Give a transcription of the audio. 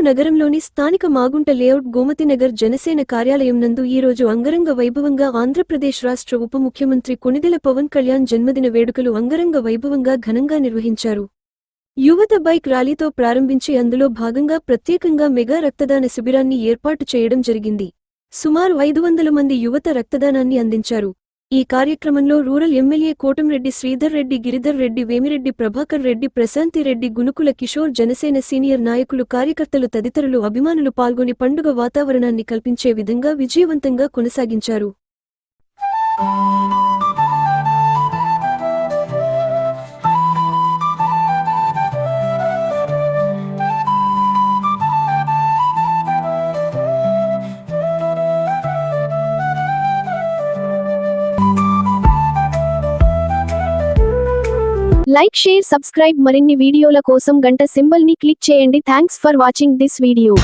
నగరంలోని స్థానిక మాగుంట లేఅవుట్ గోమతినగర్ జనసేన కార్యాలయం నందు ఈరోజు అంగరంగ వైభవంగా ఆంధ్రప్రదేశ్ రాష్ట్ర ఉప ముఖ్యమంత్రి కొణిదెల పవన్ కళ్యాణ్ జన్మదిన వేడుకలు అంగరంగ వైభవంగా ఘనంగా నిర్వహించారు. యువత బైక్ ర్యాలీతో ప్రారంభించి అందులో భాగంగా ప్రత్యేకంగా మెగా రక్తదాన శిబిరాన్ని ఏర్పాటు చేయడం జరిగింది. సుమారు 500 మంది యువత రక్తదానాన్ని అందించారు. ఈ కార్యక్రమంలో rural MLA Kotamreddy Sridhar Reddy, Giridhar Reddy, Vemireddy Prabhakar Reddy, Prashanti Reddy, Gunukula Kishore, Janasena senior నాయకులు, కార్యకర్తలు తదితరులు అభిమానులు పాల్గొని పండుగ వాతావరణాన్ని కల్పించే విధంగా విజయవంతంగా కొనసాగించారు. Like, share, subscribe. మరిన్ని వీడియోల కోసం గంట సింబల్ ని క్లిక్ చేయండి. Thanks for watching this video.